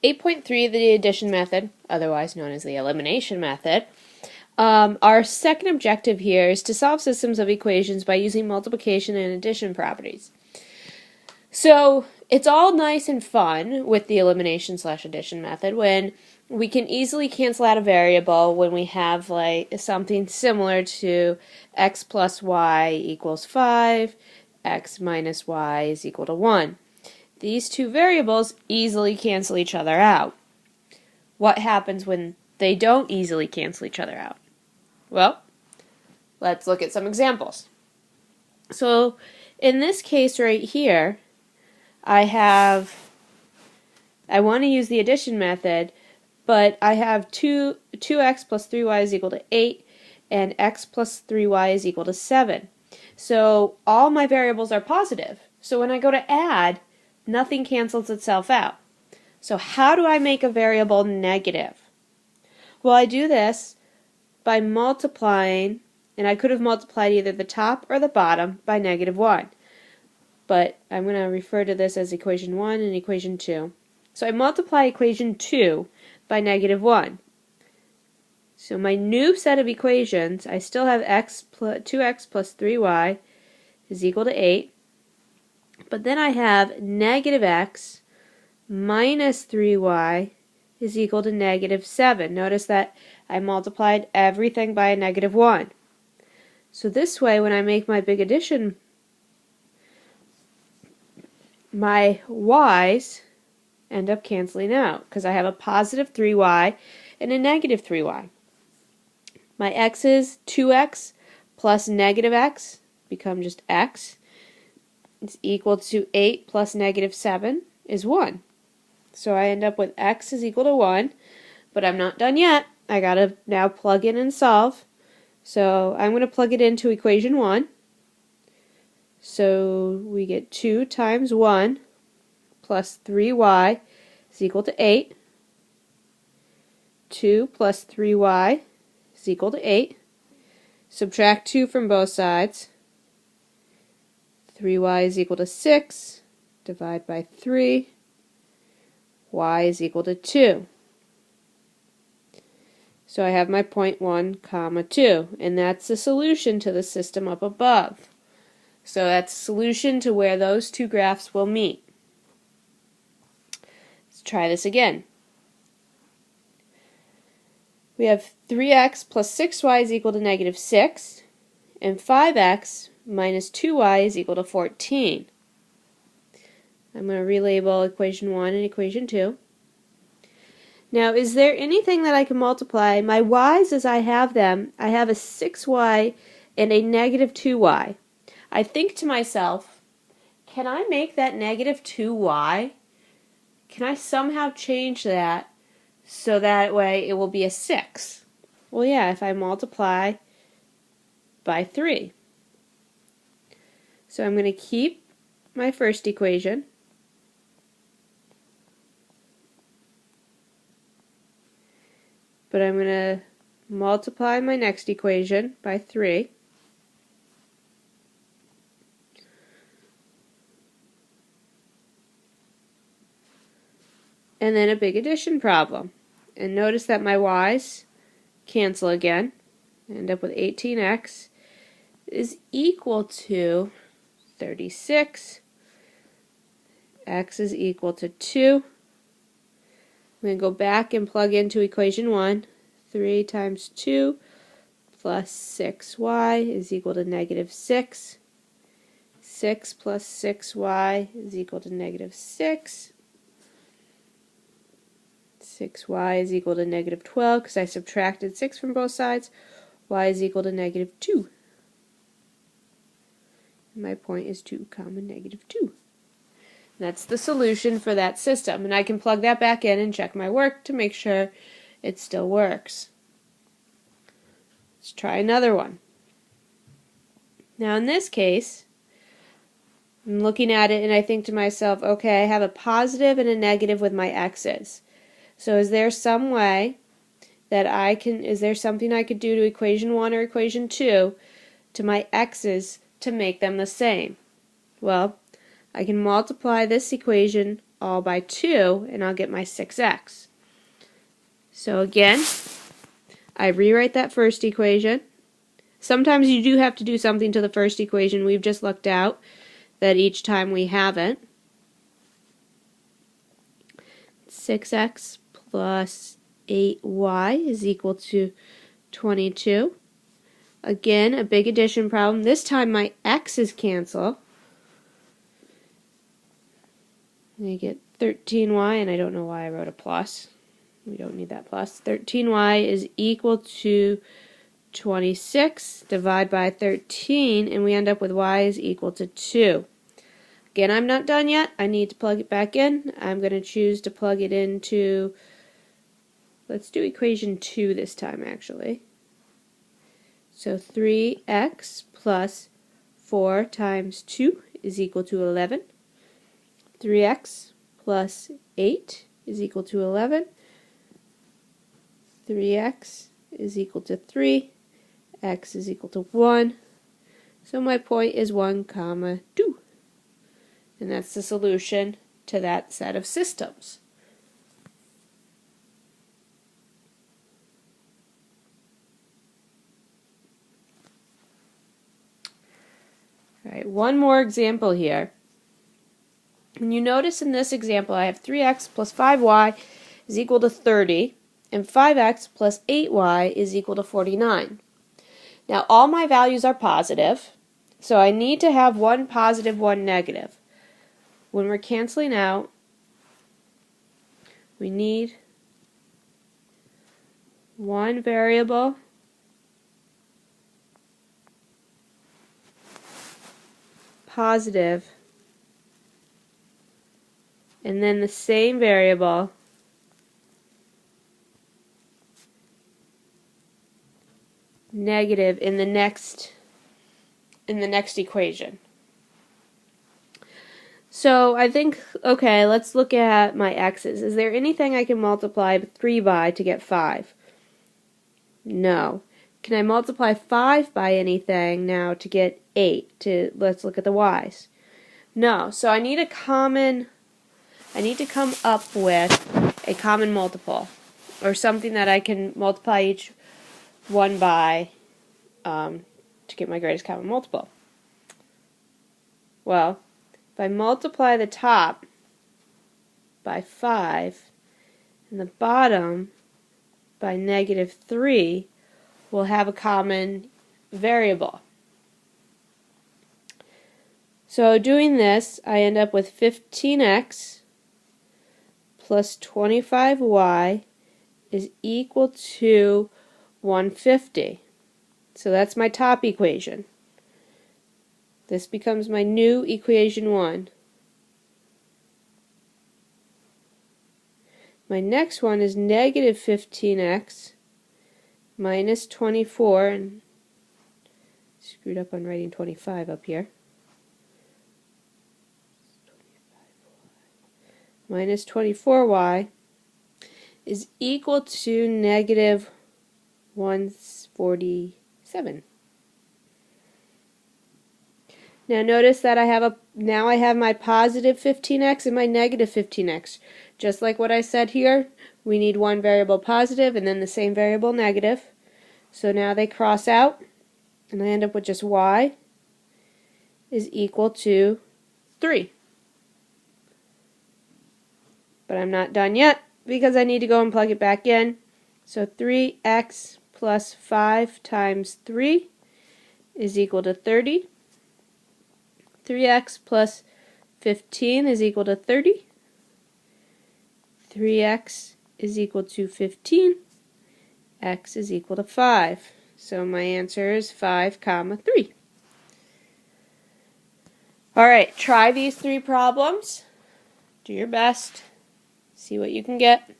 8.3, the addition method, otherwise known as the elimination method. Our second objective here is to solve systems of equations by using multiplication and addition properties. So it's all nice and fun with the elimination/addition method when we can easily cancel out a variable when we have like something similar to x plus y equals 5, x minus y is equal to 1. These two variables easily cancel each other out. What happens when they don't easily cancel each other out? Well, let's look at some examples. So in this case right here, I want to use the addition method, but I have 2x plus 3y is equal to 8 and x plus 3y is equal to 7. So all my variables are positive. So when I go to add, nothing cancels itself out. So how do I make a variable negative? Well, I do this by multiplying, and I could have multiplied either the top or the bottom by -1. But I'm going to refer to this as equation 1 and equation 2. So I multiply equation 2 by -1. So my new set of equations, I still have 2x plus 3y is equal to 8. But then I have negative x minus 3y is equal to -7. Notice that I multiplied everything by a -1. So this way, when I make my big addition, my y's end up canceling out because I have a positive 3y and a negative 3y. My x's, 2x plus negative x, become just x. It's equal to 8 plus -7 is 1. So I end up with x is equal to 1, but I'm not done yet. I gotta now plug in and solve. So I'm going to plug it into equation 1. So we get 2 times 1 plus 3y is equal to 8. 2 plus 3y is equal to 8. Subtract 2 from both sides. 3y is equal to 6. Divide by 3. Y is equal to 2. So I have my point 1, comma 2, and that's the solution to the system up above. So that's the solution to where those two graphs will meet. Let's try this again. We have 3x plus 6y is equal to -6, and 5x minus 2y is equal to 14. I'm going to relabel equation 1 and equation 2. Now, is there anything that I can multiply? My y's as I have them, I have a 6y and a -2y. I think to myself, can I make that -2y? Can I somehow change that so that way it will be a 6? Well, yeah, if I multiply by 3. So I'm going to keep my first equation. But I'm going to multiply my next equation by 3. And then a big addition problem. And notice that my y's cancel again. I end up with 18x is equal to 36. X is equal to 2. I'm going to go back and plug into equation 1. 3 times 2 plus 6y is equal to -6. 6 plus 6y is equal to -6. 6y is equal to -12 because I subtracted 6 from both sides. Y is equal to -2. My point is 2 comma -2. That's the solution for that system, and I can plug that back in and check my work to make sure it still works. Let's try another one. Now in this case, I'm looking at it and I think to myself, okay, I have a positive and a negative with my x's. So is there some way that is there something I could do to equation 1 or equation 2 to my x's to make them the same? Well, I can multiply this equation all by 2, and I'll get my 6x. So again, I rewrite that first equation. Sometimes you do have to do something to the first equation. We've just looked out that each time we haven't. 6x plus 8y is equal to 22. Again, a big addition problem. This time my x's cancel. I get 13y, and I don't know why I wrote a plus. We don't need that plus. 13y is equal to 26. Divide by 13, and we end up with y is equal to 2. Again, I'm not done yet. I need to plug it back in. I'm going to choose to plug it into, let's do equation 2 this time actually. So 3x plus 4 times 2 is equal to 11. 3x plus 8 is equal to 11. 3x is equal to 3. X is equal to 1. So my point is 1, 2. And that's the solution to that set of systems. All right, one more example here. And you notice in this example I have 3x plus 5y is equal to 30, and 5x plus 8y is equal to 49. Now all my values are positive, so I need to have one positive, one negative. When we're canceling out, we need one variable positive, and then the same variable negative in the next equation. So I think, okay, let's look at my x's. Is there anything I can multiply 3 by to get 5? No. Can I multiply 5 by anything now to get 8? Let's look at the y's. No. So I need to come up with a common multiple, or something that I can multiply each one by to get my greatest common multiple. Well, if I multiply the top by 5 and the bottom by -3, we'll have a common variable. So doing this, I end up with 15x plus 25y is equal to 150. So that's my top equation. This becomes my new equation 1. My next one is negative 15x minus 24, and screwed up on writing 25 up here. Minus 24y is equal to negative 147. Now notice that I have my positive 15x and my negative 15x. Just like what I said here, we need one variable positive and then the same variable negative. So now they cross out, and I end up with just y is equal to 3. But I'm not done yet, because I need to go and plug it back in. So 3x plus 5 times 3 is equal to 30. 3x plus 15 is equal to 30. 3x is equal to 15. X is equal to 5. So my answer is 5, 3. Alright, try these 3 problems. Do your best. See what you can get.